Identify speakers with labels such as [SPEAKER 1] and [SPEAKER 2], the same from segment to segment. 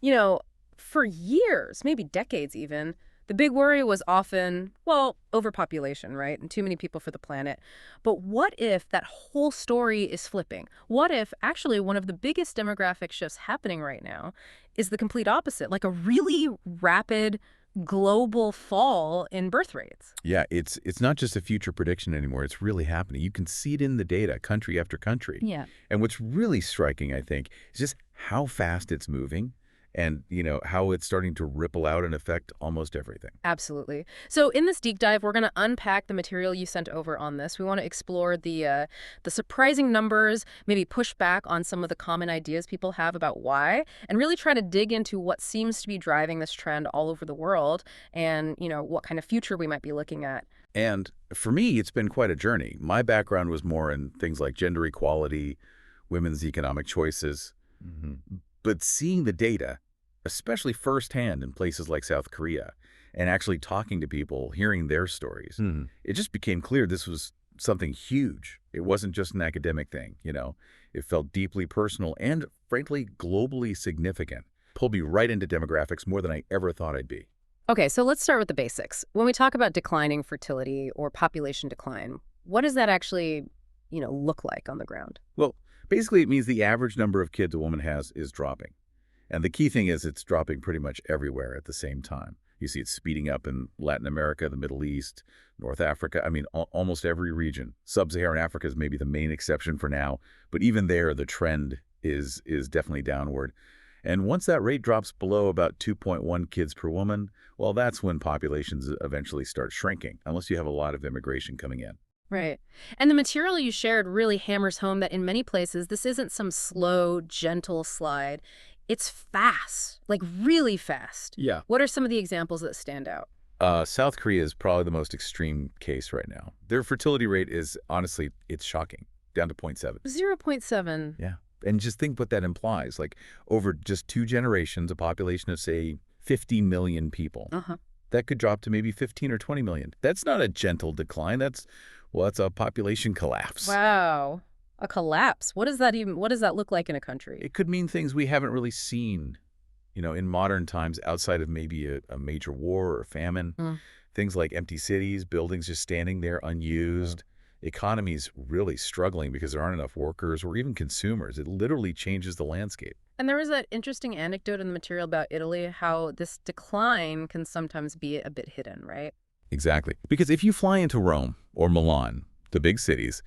[SPEAKER 1] You know, for years, maybe decades even, the big worry was often, well, overpopulation, right? And too many people for the planet. But what if that whole story is flipping? What if actually one of the biggest demographic shifts happening right now is the complete opposite, like a really rapid global fall in birth rates?
[SPEAKER 2] Yeah, it's not just a future prediction anymore. It's really happening. You can see it in the data, country after country.
[SPEAKER 1] Yeah.
[SPEAKER 2] And what's really striking, I think, is just how fast it's moving and, how it's starting to ripple out and affect almost everything.
[SPEAKER 1] Absolutely. So in this deep dive, we're going to unpack the material you sent over on this. We want to explore the surprising numbers, maybe push back on some of the common ideas people have about why, and really try to dig into what seems to be driving this trend all over the world, and what kind of future we might be looking at.
[SPEAKER 2] And for me, it's been quite a journey. My background was more in things like gender equality, women's economic choices. But seeing the data, especially firsthand in places like South Korea, and actually talking to people, hearing their stories, it just became clear this was something huge. It wasn't just an academic thing. It felt deeply personal and, frankly, globally significant. Pulled me right into demographics more than I ever thought I'd be.
[SPEAKER 1] Okay, so let's start with the basics. When we talk about declining fertility or population decline, what does that actually, look like on the ground?
[SPEAKER 2] Well, basically, it means the average number of kids a woman has is dropping. And the key thing is it's dropping pretty much everywhere at the same time. You see it speeding up in Latin America, the Middle East, North Africa. I mean, almost every region. Sub-Saharan Africa is maybe the main exception for now, but even there, the trend is definitely downward. And once that rate drops below about 2.1 kids per woman, well, that's when populations eventually start shrinking, unless you have a lot of immigration coming in.
[SPEAKER 1] Right. And the material you shared really hammers home that in many places, this isn't some slow, gentle slide. It's fast, like really fast.
[SPEAKER 2] Yeah.
[SPEAKER 1] What are some of the examples that stand out?
[SPEAKER 2] South Korea is probably the most extreme case right now. Their fertility rate is, honestly, it's shocking, down to 0.7.
[SPEAKER 1] 0.7.
[SPEAKER 2] Yeah. And just think what that implies. Like, over just 2 generations, a population of, say, 50 million people,
[SPEAKER 1] Uh-huh.
[SPEAKER 2] that could drop to maybe 15 or 20 million. That's not a gentle decline. That's a population collapse.
[SPEAKER 1] Wow. A collapse. What does that look like in a country?
[SPEAKER 2] It could mean things we haven't really seen, in modern times outside of maybe a major war or famine.
[SPEAKER 1] Mm.
[SPEAKER 2] Things like empty cities, buildings just standing there unused, economies really struggling because there aren't enough workers or even consumers. It literally changes the landscape.
[SPEAKER 1] And there was that interesting anecdote in the material about Italy, how this decline can sometimes be a bit hidden, right?
[SPEAKER 2] Exactly. Because if you fly into Rome or Milan, the big cities,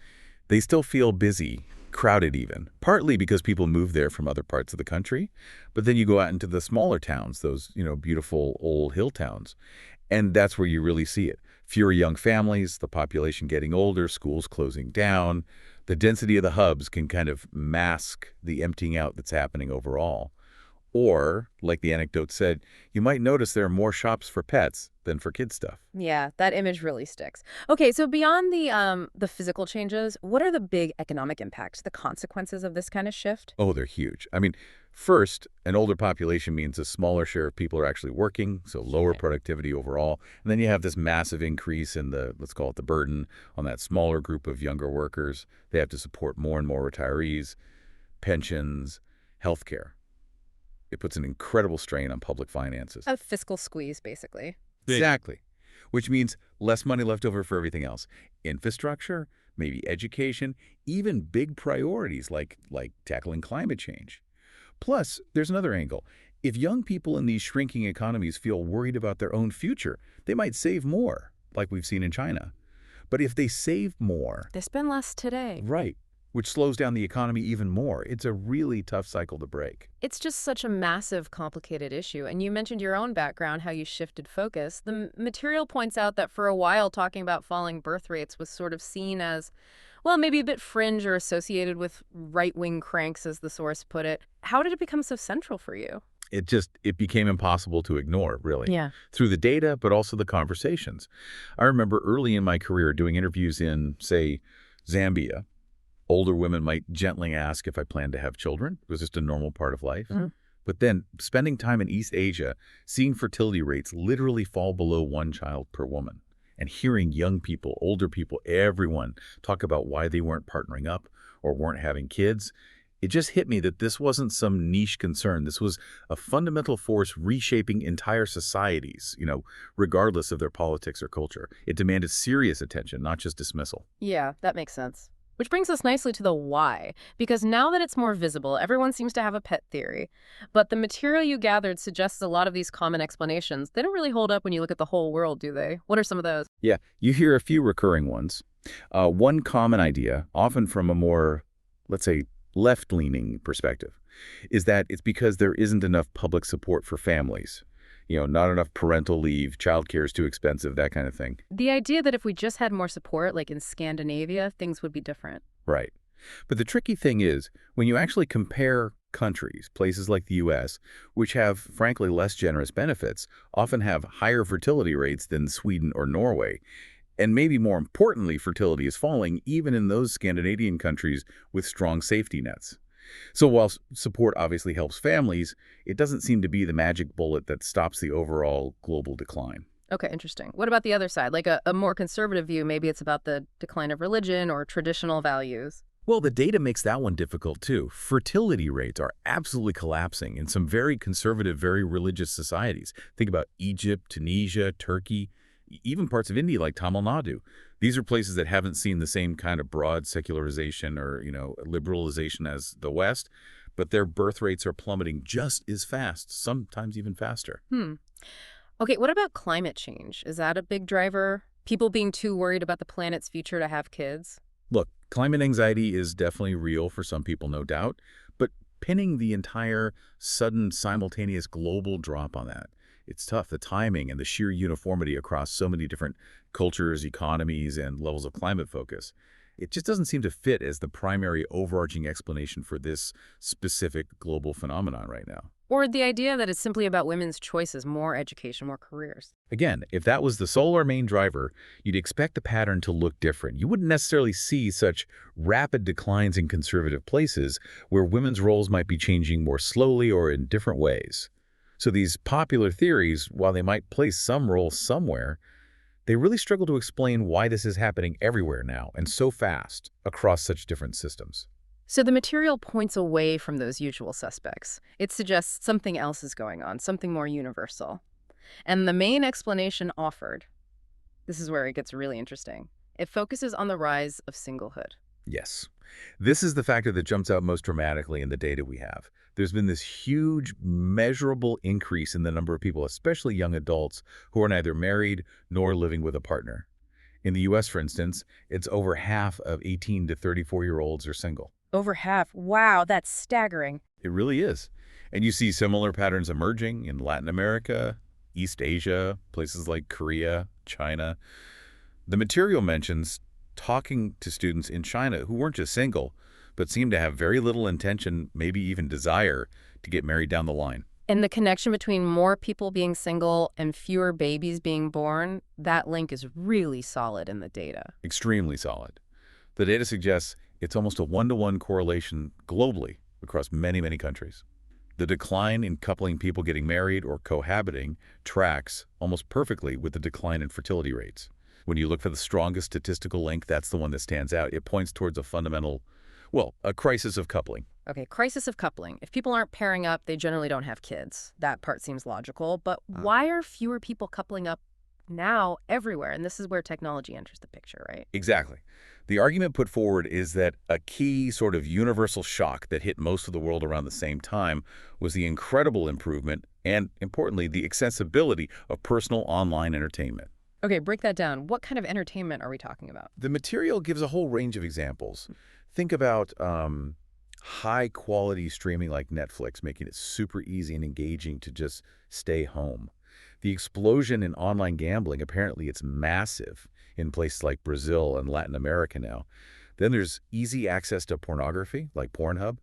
[SPEAKER 2] they still feel busy, crowded even, partly because people move there from other parts of the country. But then you go out into the smaller towns, those, beautiful old hill towns, and that's where you really see it. Fewer young families, the population getting older, schools closing down. The density of the hubs can kind of mask the emptying out that's happening overall. Or, like the anecdote said, you might notice there are more shops for pets than for kid stuff.
[SPEAKER 1] Yeah, that image really sticks. Okay, so beyond the physical changes, what are the big economic impacts, the consequences of this kind of shift?
[SPEAKER 2] Oh, they're huge. I mean, first, an older population means a smaller share of people are actually working, so lower
[SPEAKER 1] Right.
[SPEAKER 2] productivity overall. And then you have this massive increase in let's call it the burden on that smaller group of younger workers. They have to support more and more retirees, pensions, healthcare. It puts an incredible strain on public finances.
[SPEAKER 1] A fiscal squeeze, basically.
[SPEAKER 2] Exactly. Which means less money left over for everything else. Infrastructure, maybe education, even big priorities like tackling climate change. Plus, there's another angle. If young people in these shrinking economies feel worried about their own future, they might save more, like we've seen in China. But if they save more,
[SPEAKER 1] They spend less today.
[SPEAKER 2] right, which slows down the economy even more, it's a really tough cycle to break.
[SPEAKER 1] It's just such a massive, complicated issue. And you mentioned your own background, how you shifted focus. The material points out that for a while, talking about falling birth rates was sort of seen as, well, maybe a bit fringe or associated with right-wing cranks, as the source put it. How did it become so central for you?
[SPEAKER 2] It became impossible to ignore, really,
[SPEAKER 1] Yeah.
[SPEAKER 2] through the data, but also the conversations. I remember early in my career doing interviews in, say, Zambia. Older women might gently ask if I planned to have children. It was just a normal part of life.
[SPEAKER 1] Mhm.
[SPEAKER 2] But then spending time in East Asia, seeing fertility rates literally fall below 1 child per woman, and hearing young people, older people, everyone talk about why they weren't partnering up or weren't having kids, It just hit me that this wasn't some niche concern. This was a fundamental force reshaping entire societies, regardless of their politics or culture. It demanded serious attention, not just dismissal.
[SPEAKER 1] Yeah, that makes sense. Which brings us nicely to the why, because now that it's more visible, everyone seems to have a pet theory. But the material you gathered suggests a lot of these common explanations. They don't really hold up when you look at the whole world, do they? What are some of those?
[SPEAKER 2] Yeah, you hear a few recurring ones. One common idea, often from a more, let's say, left-leaning perspective, is that it's because there isn't enough public support for families. Not enough parental leave, childcare is too expensive, that kind of thing.
[SPEAKER 1] The idea that if we just had more support, like in Scandinavia, things would be different.
[SPEAKER 2] Right. But the tricky thing is, when you actually compare countries, places like the U.S., which have, frankly, less generous benefits, often have higher fertility rates than Sweden or Norway. And maybe more importantly, fertility is falling even in those Scandinavian countries with strong safety nets. So while support obviously helps families, it doesn't seem to be the magic bullet that stops the overall global decline.
[SPEAKER 1] Okay, interesting. What about the other side? Like a more conservative view, maybe it's about the decline of religion or traditional values.
[SPEAKER 2] Well, the data makes that one difficult too. Fertility rates are absolutely collapsing in some very conservative, very religious societies. Think about Egypt, Tunisia, Turkey, even parts of India like Tamil Nadu. These are places that haven't seen the same kind of broad secularization or, liberalization as the West, but their birth rates are plummeting just as fast, sometimes even faster.
[SPEAKER 1] Okay, what about climate change? Is that a big driver? People being too worried about the planet's future to have kids?
[SPEAKER 2] Look, climate anxiety is definitely real for some people, no doubt, but pinning the entire sudden simultaneous global drop on that, it's tough. The timing and the sheer uniformity across so many different cultures, economies, and levels of climate focus, it just doesn't seem to fit as the primary overarching explanation for this specific global phenomenon right now.
[SPEAKER 1] Or the idea that it's simply about women's choices, more education, more careers?
[SPEAKER 2] Again, if that was the sole or main driver, you'd expect the pattern to look different. You wouldn't necessarily see such rapid declines in conservative places where women's roles might be changing more slowly or in different ways. So these popular theories, while they might play some role somewhere, they really struggle to explain why this is happening everywhere now and so fast across such different systems.
[SPEAKER 1] So the material points away from those usual suspects. It suggests something else is going on, something more universal. And the main explanation offered, this is where it gets really interesting. It focuses on the rise of singlehood.
[SPEAKER 2] Yes. This is the factor that jumps out most dramatically in the data we have. There's been this huge, measurable increase in the number of people, especially young adults, who are neither married nor living with a partner. In the U.S., for instance, it's over half of 18 to 34-year-olds are single.
[SPEAKER 1] Over half. Wow, that's staggering.
[SPEAKER 2] It really is. And you see similar patterns emerging in Latin America, East Asia, places like Korea, China. The material mentions talking to students in China who weren't just single, but seemed to have very little intention, maybe even desire, to get married down the line.
[SPEAKER 1] And the connection between more people being single and fewer babies being born, that link is really solid in the data.
[SPEAKER 2] Extremely solid. The data suggests it's almost a one-to-one correlation globally across many, many countries. The decline in coupling people getting married or cohabiting tracks almost perfectly with the decline in fertility rates. When you look for the strongest statistical link, that's the one that stands out. It points towards a fundamental, a crisis of coupling.
[SPEAKER 1] Okay, crisis of coupling. If people aren't pairing up, they generally don't have kids. That part seems logical. But why are fewer people coupling up now everywhere? And this is where technology enters the picture, right?
[SPEAKER 2] Exactly. The argument put forward is that a key sort of universal shock that hit most of the world around the same time was the incredible improvement and, importantly, the accessibility of personal online entertainment.
[SPEAKER 1] Okay, break that down. What kind of entertainment are we talking about?
[SPEAKER 2] The material gives a whole range of examples. Think about high-quality streaming like Netflix, making it super easy and engaging to just stay home. The explosion in online gambling, apparently it's massive in places like Brazil and Latin America now. Then there's easy access to pornography, like Pornhub.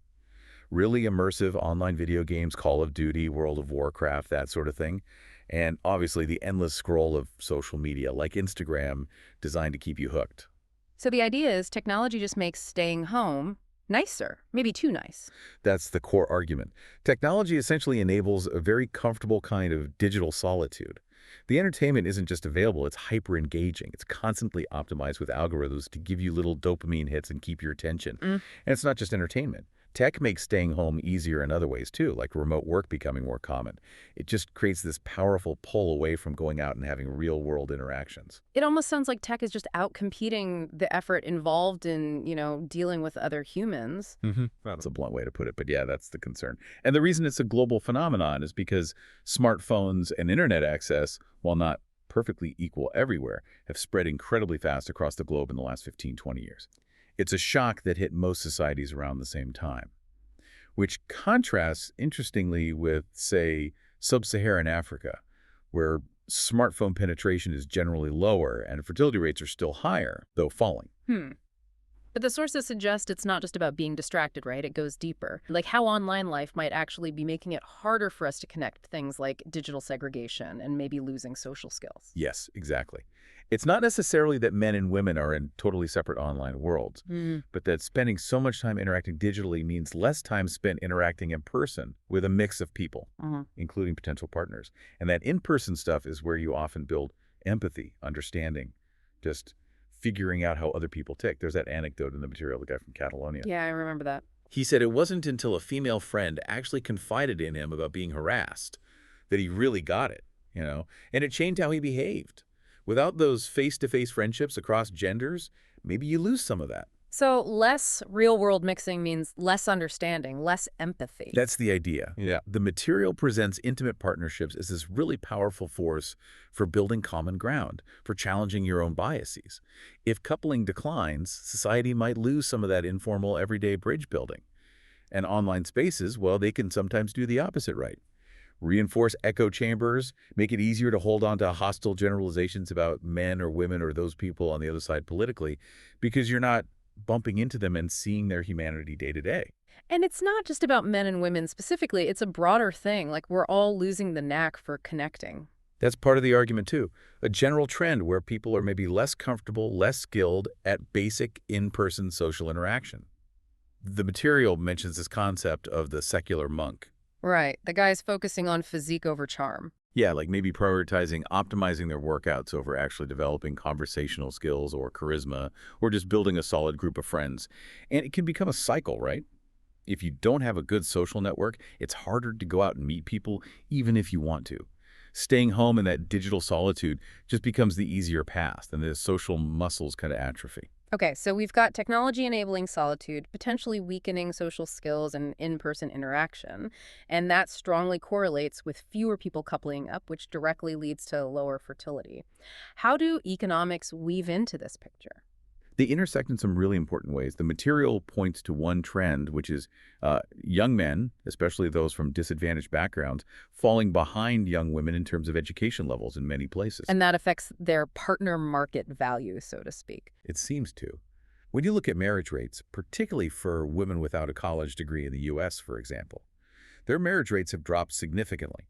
[SPEAKER 2] Really immersive online video games, Call of Duty, World of Warcraft, that sort of thing. And obviously the endless scroll of social media, like Instagram, designed to keep you hooked.
[SPEAKER 1] So the idea is technology just makes staying home nicer, maybe too nice.
[SPEAKER 2] That's the core argument. Technology essentially enables a very comfortable kind of digital solitude. The entertainment isn't just available, it's hyper-engaging. It's constantly optimized with algorithms to give you little dopamine hits and keep your attention. And it's not just entertainment. Tech makes staying home easier in other ways too, like remote work becoming more common. It just creates this powerful pull away from going out and having real-world interactions.
[SPEAKER 1] It almost sounds like tech is just out competing the effort involved in, dealing with other humans.
[SPEAKER 2] That's a blunt way to put it, but yeah, that's the concern. And the reason it's a global phenomenon is because smartphones and internet access, while not perfectly equal everywhere, have spread incredibly fast across the globe in the last 15, 20 years. It's a shock that hit most societies around the same time, which contrasts, interestingly, with, say, sub-Saharan Africa, where smartphone penetration is generally lower and fertility rates are still higher, though falling.
[SPEAKER 1] Hmm. But the sources suggest it's not just about being distracted, right? It goes deeper. Like how online life might actually be making it harder for us to connect, things like digital segregation and maybe losing social skills.
[SPEAKER 2] Yes, exactly. It's not necessarily that men and women are in totally separate online worlds, but that spending so much time interacting digitally means less time spent interacting in person with a mix of people, including potential partners. And that in-person stuff is where you often build empathy, understanding, just figuring out how other people tick. There's that anecdote in the material, the guy from Catalonia.
[SPEAKER 1] Yeah, I remember that.
[SPEAKER 2] He said it wasn't until a female friend actually confided in him about being harassed that he really got it, and it changed how he behaved. Without those face-to-face friendships across genders, maybe you lose some of that.
[SPEAKER 1] So less real-world mixing means less understanding, less empathy.
[SPEAKER 2] That's the idea. Yeah. The material presents intimate partnerships as this really powerful force for building common ground, for challenging your own biases. If coupling declines, society might lose some of that informal, everyday bridge building. And online spaces, well, they can sometimes do the opposite, right? Reinforce echo chambers, make it easier to hold on to hostile generalizations about men or women or those people on the other side politically, because you're not bumping into them and seeing their humanity day to day.
[SPEAKER 1] And it's not just about men and women specifically. It's a broader thing. Like we're all losing the knack for connecting.
[SPEAKER 2] That's part of the argument, too. A general trend where people are maybe less comfortable, less skilled at basic in-person social interaction. The material mentions this concept of the secular monk.
[SPEAKER 1] Right. The guy's focusing on physique over charm.
[SPEAKER 2] Yeah, like maybe prioritizing optimizing their workouts over actually developing conversational skills or charisma or just building a solid group of friends. And it can become a cycle, right? If you don't have a good social network, it's harder to go out and meet people even if you want to. Staying home in that digital solitude just becomes the easier path, and the social muscles kind of atrophy.
[SPEAKER 1] Okay, so we've got technology enabling solitude, potentially weakening social skills and in-person interaction, and that strongly correlates with fewer people coupling up, which directly leads to lower fertility. How do economics weave into this picture?
[SPEAKER 2] They intersect in some really important ways. The material points to one trend, which is young men, especially those from disadvantaged backgrounds, falling behind young women in terms of education levels in many places.
[SPEAKER 1] And that affects their partner market value, so to speak.
[SPEAKER 2] It seems to. When you look at marriage rates, particularly for women without a college degree in the U.S., for example, their marriage rates have dropped significantly.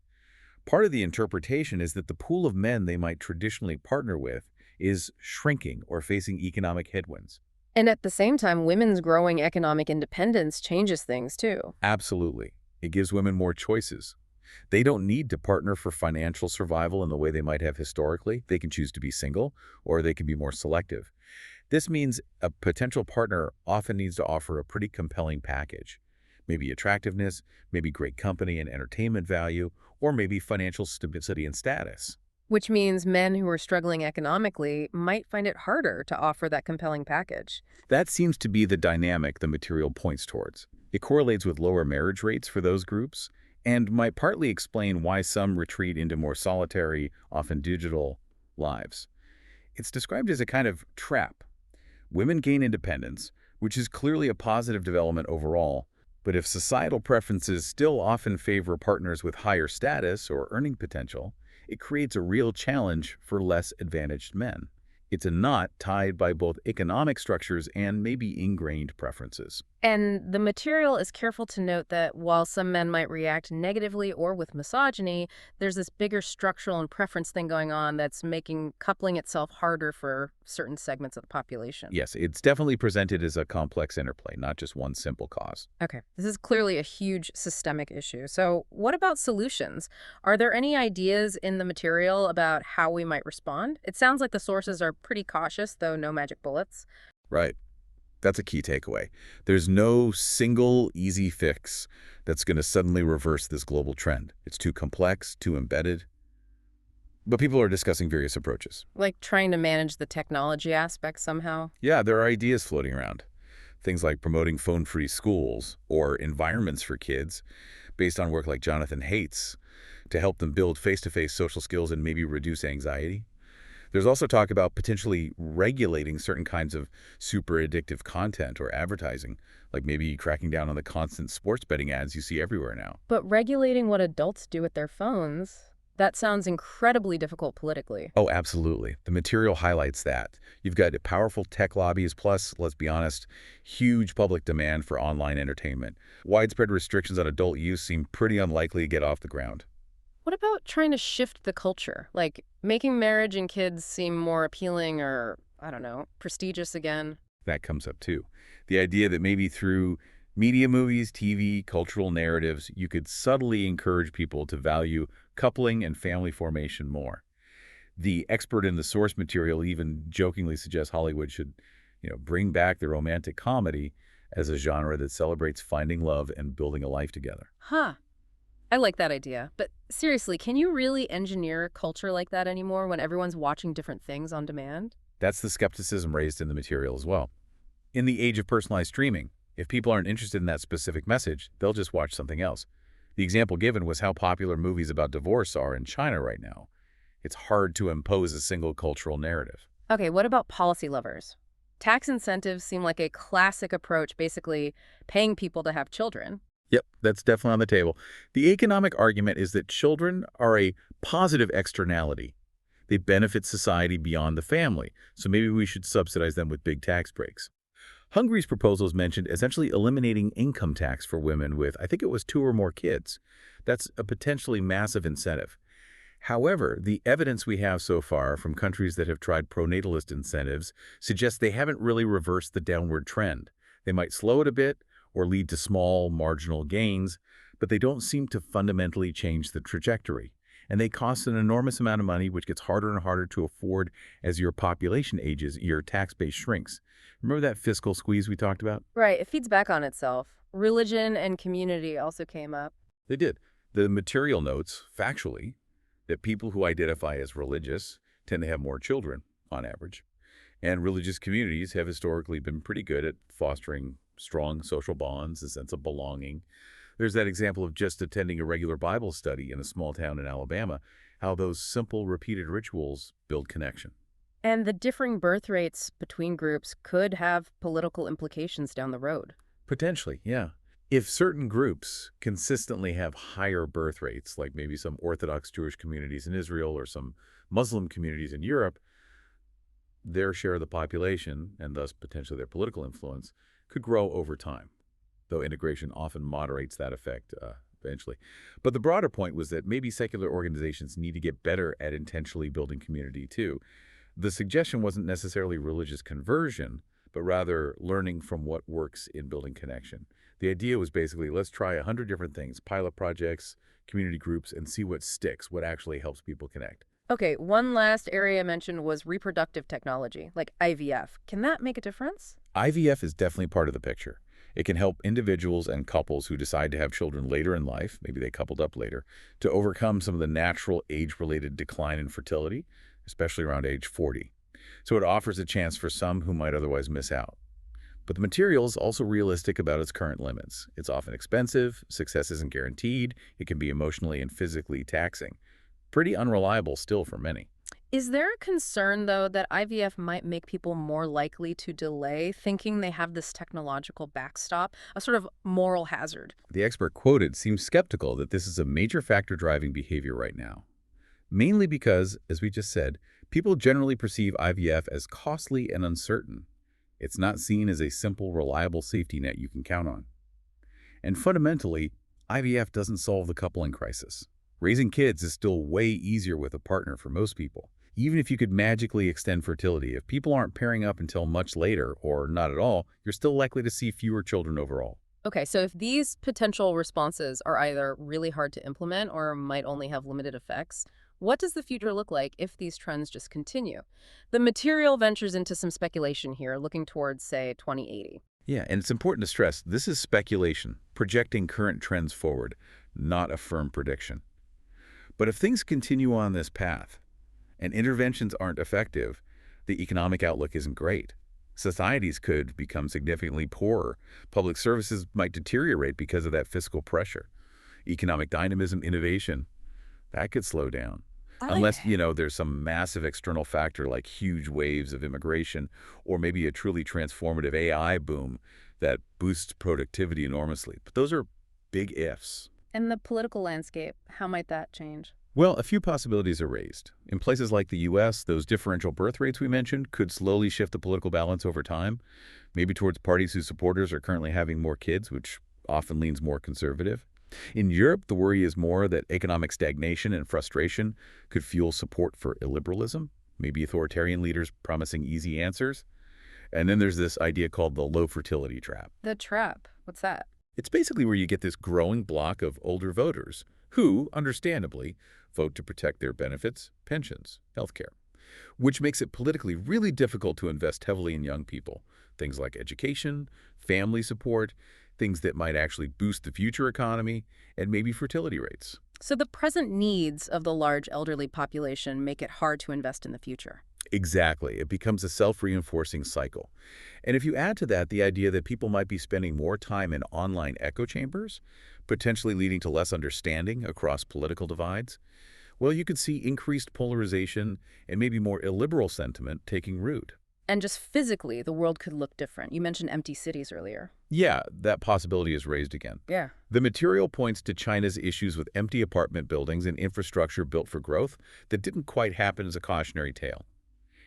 [SPEAKER 2] Part of the interpretation is that the pool of men they might traditionally partner with is shrinking or facing economic headwinds.
[SPEAKER 1] And at the same time, women's growing economic independence changes things, too.
[SPEAKER 2] Absolutely. It gives women more choices. They don't need to partner for financial survival in the way they might have historically. They can choose to be single, or they can be more selective. This means a potential partner often needs to offer a pretty compelling package. Maybe attractiveness, maybe great company and entertainment value, or maybe financial stability and status.
[SPEAKER 1] Which means men who are struggling economically might find it harder to offer that compelling package.
[SPEAKER 2] That seems to be the dynamic the material points towards. It correlates with lower marriage rates for those groups and might partly explain why some retreat into more solitary, often digital, lives. It's described as a kind of trap. Women gain independence, which is clearly a positive development overall, but if societal preferences still often favor partners with higher status or earning potential, it creates a real challenge for less advantaged men. It's a knot tied by both economic structures and maybe ingrained preferences.
[SPEAKER 1] And the material is careful to note that while some men might react negatively or with misogyny, there's this bigger structural and preference thing going on that's making coupling itself harder for certain segments of the population.
[SPEAKER 2] Yes, it's definitely presented as a complex interplay, not just one simple cause.
[SPEAKER 1] Okay, this is clearly a huge systemic issue. So what about solutions? Are there any ideas in the material about how we might respond? It sounds like the sources are pretty cautious, though no magic bullets.
[SPEAKER 2] Right. That's a key takeaway. There's no single easy fix that's going to suddenly reverse this global trend. It's too complex, too embedded. But people are discussing various approaches.
[SPEAKER 1] Like trying to manage the technology aspect somehow?
[SPEAKER 2] Yeah, there are ideas floating around. Things like promoting phone-free schools or environments for kids based on work like Jonathan Haidt's to help them build face-to-face social skills and maybe reduce anxiety. There's also talk about potentially regulating certain kinds of super addictive content or advertising, like maybe cracking down on the constant sports betting ads you see everywhere now.
[SPEAKER 1] But regulating what adults do with their phones, that sounds incredibly difficult politically.
[SPEAKER 2] Oh, absolutely. The material highlights that. You've got powerful tech lobbies, plus, let's be honest, huge public demand for online entertainment. Widespread restrictions on adult use seem pretty unlikely to get off the ground.
[SPEAKER 1] What about trying to shift the culture? Like making marriage and kids seem more appealing or, I don't know, prestigious again?
[SPEAKER 2] That comes up too. The idea that maybe through media, movies, TV, cultural narratives, you could subtly encourage people to value coupling and family formation more. The expert in the source material even jokingly suggests Hollywood should, bring back the romantic comedy as a genre that celebrates finding love and building a life together.
[SPEAKER 1] Huh. I like that idea. But seriously, can you really engineer a culture like that anymore when everyone's watching different things on demand?
[SPEAKER 2] That's the skepticism raised in the material as well. In the age of personalized streaming, if people aren't interested in that specific message, they'll just watch something else. The example given was how popular movies about divorce are in China right now. It's hard to impose a single cultural narrative.
[SPEAKER 1] Okay, what about policy levers? Tax incentives seem like a classic approach, basically paying people to have children.
[SPEAKER 2] Yep, that's definitely on the table. The economic argument is that children are a positive externality. They benefit society beyond the family, so maybe we should subsidize them with big tax breaks. Hungary's proposals mentioned essentially eliminating income tax for women with, I think it was 2 or more kids. That's a potentially massive incentive. However, the evidence we have so far from countries that have tried pronatalist incentives suggests they haven't really reversed the downward trend. They might slow it a bit or lead to small, marginal gains, but they don't seem to fundamentally change the trajectory. And they cost an enormous amount of money, which gets harder and harder to afford as your population ages, your tax base shrinks. Remember that fiscal squeeze we talked about?
[SPEAKER 1] Right, it feeds back on itself. Religion and community also came up.
[SPEAKER 2] They did. The material notes, factually, that people who identify as religious tend to have more children, on average. And religious communities have historically been pretty good at fostering strong social bonds, a sense of belonging. There's that example of just attending a regular Bible study in a small town in Alabama, how those simple, repeated rituals build connection.
[SPEAKER 1] And the differing birth rates between groups could have political implications down the road.
[SPEAKER 2] Potentially, yeah. If certain groups consistently have higher birth rates, like maybe some Orthodox Jewish communities in Israel or some Muslim communities in Europe, their share of the population, and thus potentially their political influence, could grow over time, though integration often moderates that effect eventually. But the broader point was that maybe secular organizations need to get better at intentionally building community too. The suggestion wasn't necessarily religious conversion, but rather learning from what works in building connection. The idea was basically, let's try 100 different things, pilot projects, community groups, and see what sticks, what actually helps people connect.
[SPEAKER 1] Okay, one last area mentioned was reproductive technology, like IVF. Can that make a difference?
[SPEAKER 2] IVF is definitely part of the picture. It can help individuals and couples who decide to have children later in life, maybe they coupled up later, to overcome some of the natural age-related decline in fertility, especially around age 40. So it offers a chance for some who might otherwise miss out. But the material is also realistic about its current limits. It's often expensive, success isn't guaranteed, it can be emotionally and physically taxing. Pretty unreliable still for many.
[SPEAKER 1] Is there a concern, though, that IVF might make people more likely to delay, thinking they have this technological backstop, a sort of moral hazard?
[SPEAKER 2] The expert quoted seems skeptical that this is a major factor driving behavior right now. Mainly because, as we just said, people generally perceive IVF as costly and uncertain. It's not seen as a simple, reliable safety net you can count on. And fundamentally, IVF doesn't solve the coupling crisis. Raising kids is still way easier with a partner for most people. Even if you could magically extend fertility, if people aren't pairing up until much later, or not at all, you're still likely to see fewer children overall.
[SPEAKER 1] Okay, so if these potential responses are either really hard to implement or might only have limited effects, what does the future look like if these trends just continue? The material ventures into some speculation here, looking towards, say, 2080.
[SPEAKER 2] Yeah, and it's important to stress this is speculation, projecting current trends forward, not a firm prediction. But if things continue on this path and interventions aren't effective, the economic outlook isn't great. Societies could become significantly poorer. Public services might deteriorate because of that fiscal pressure. Economic dynamism, innovation, that could slow down.
[SPEAKER 1] I
[SPEAKER 2] Unless there's some massive external factor like huge waves of immigration or maybe a truly transformative AI boom that boosts productivity enormously. But those are big ifs.
[SPEAKER 1] And the political landscape, how might that change?
[SPEAKER 2] Well, a few possibilities are raised. In places like the U.S., those differential birth rates we mentioned could slowly shift the political balance over time, maybe towards parties whose supporters are currently having more kids, which often leans more conservative. In Europe, the worry is more that economic stagnation and frustration could fuel support for illiberalism, maybe authoritarian leaders promising easy answers. And then there's this idea called the low fertility trap.
[SPEAKER 1] The trap. What's that?
[SPEAKER 2] It's basically where you get this growing block of older voters who, understandably, vote to protect their benefits, pensions, healthcare, which makes it politically really difficult to invest heavily in young people. Things like education, family support, things that might actually boost the future economy, and maybe fertility rates.
[SPEAKER 1] So the present needs of the large elderly population make it hard to invest in the future.
[SPEAKER 2] Exactly. It becomes a self-reinforcing cycle. And if you add to that the idea that people might be spending more time in online echo chambers, potentially leading to less understanding across political divides, well, you could see increased polarization and maybe more illiberal sentiment taking root.
[SPEAKER 1] And just physically, the world could look different. You mentioned empty cities earlier.
[SPEAKER 2] Yeah, that possibility is raised again.
[SPEAKER 1] Yeah.
[SPEAKER 2] The material points to China's issues with empty apartment buildings and infrastructure built for growth that didn't quite happen as a cautionary tale.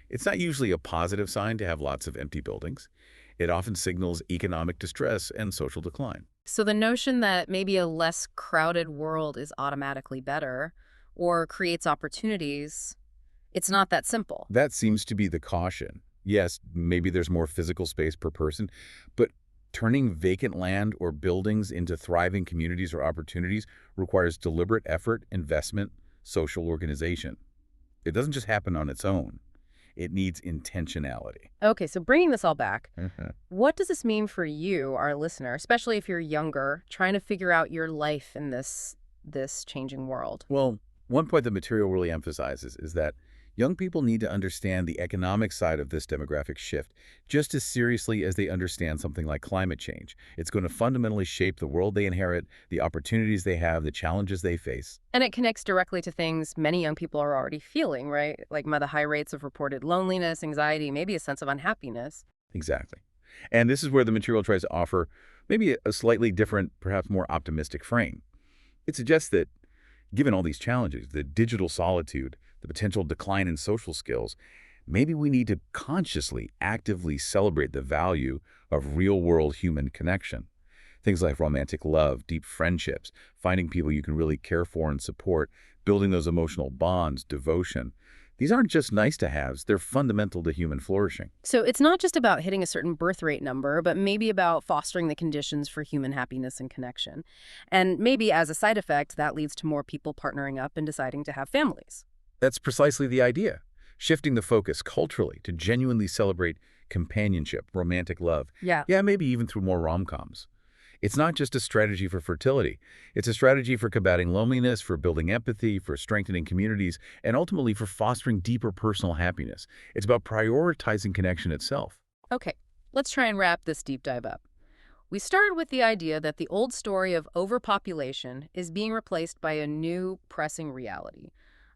[SPEAKER 2] It's not usually a positive sign to have lots of empty buildings. It often signals economic distress and social decline.
[SPEAKER 1] So the notion that maybe a less crowded world is automatically better or creates opportunities, it's not that simple.
[SPEAKER 2] That seems to be the caution. Yes, maybe there's more physical space per person, but turning vacant land or buildings into thriving communities or opportunities requires deliberate effort, investment, social organization. It doesn't just happen on its own. It needs intentionality.
[SPEAKER 1] Okay, so bringing this all back,
[SPEAKER 2] Mhm.
[SPEAKER 1] what does this mean for you, our listener, especially if you're younger, trying to figure out your life in this changing world?
[SPEAKER 2] Well, one point the material really emphasizes is that young people need to understand the economic side of this demographic shift just as seriously as they understand something like climate change. It's going to fundamentally shape the world they inherit, the opportunities they have, the challenges they face.
[SPEAKER 1] And it connects directly to things many young people are already feeling, right? Like the high rates of reported loneliness, anxiety, maybe a sense of unhappiness.
[SPEAKER 2] Exactly. And this is where the material tries to offer maybe a slightly different, perhaps more optimistic frame. It suggests that given all these challenges, the digital solitude, the potential decline in social skills, maybe we need to consciously, actively celebrate the value of real-world human connection. Things like romantic love, deep friendships, finding people you can really care for and support, building those emotional bonds, devotion. These aren't just nice-to-haves, they're fundamental to human flourishing.
[SPEAKER 1] So it's not just about hitting a certain birth rate number, but maybe about fostering the conditions for human happiness and connection. And maybe as a side effect, that leads to more people partnering up and deciding to have families.
[SPEAKER 2] That's precisely the idea, shifting the focus culturally to genuinely celebrate companionship, romantic love.
[SPEAKER 1] Yeah.
[SPEAKER 2] Yeah, maybe even through more rom-coms. It's not just a strategy for fertility. It's a strategy for combating loneliness, for building empathy, for strengthening communities, and ultimately for fostering deeper personal happiness. It's about prioritizing connection itself.
[SPEAKER 1] Okay, let's try and wrap this deep dive up. We started with the idea that the old story of overpopulation is being replaced by a new pressing reality,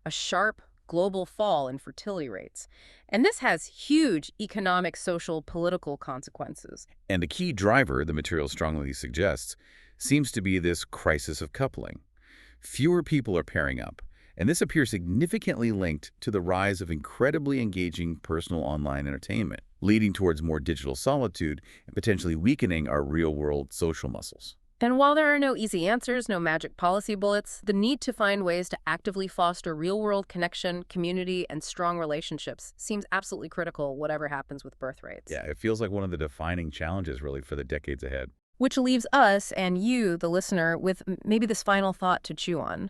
[SPEAKER 1] a sharp global fall in fertility rates. And this has huge economic, social, political consequences.
[SPEAKER 2] And a key driver, the material strongly suggests, seems to be this crisis of coupling. Fewer people are pairing up, and this appears significantly linked to the rise of incredibly engaging personal online entertainment, leading towards more digital solitude and potentially weakening our real-world social muscles.
[SPEAKER 1] And while there are no easy answers, no magic policy bullets, the need to find ways to actively foster real-world connection, community, and strong relationships seems absolutely critical whatever happens with birth rates.
[SPEAKER 2] Yeah, it feels like one of the defining challenges really for the decades ahead.
[SPEAKER 1] Which leaves us and you, the listener, with maybe this final thought to chew on.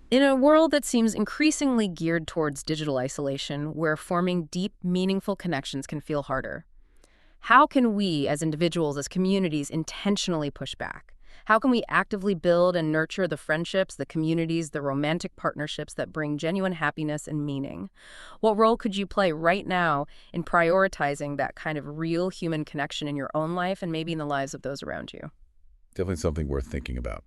[SPEAKER 1] In a world that seems increasingly geared towards digital isolation, where forming deep, meaningful connections can feel harder, how can we, as individuals, as communities, intentionally push back? How can we actively build and nurture the friendships, the communities, the romantic partnerships that bring genuine happiness and meaning? What role could you play right now in prioritizing that kind of real human connection in your own life and maybe in the lives of those around you?
[SPEAKER 2] Definitely something worth thinking about.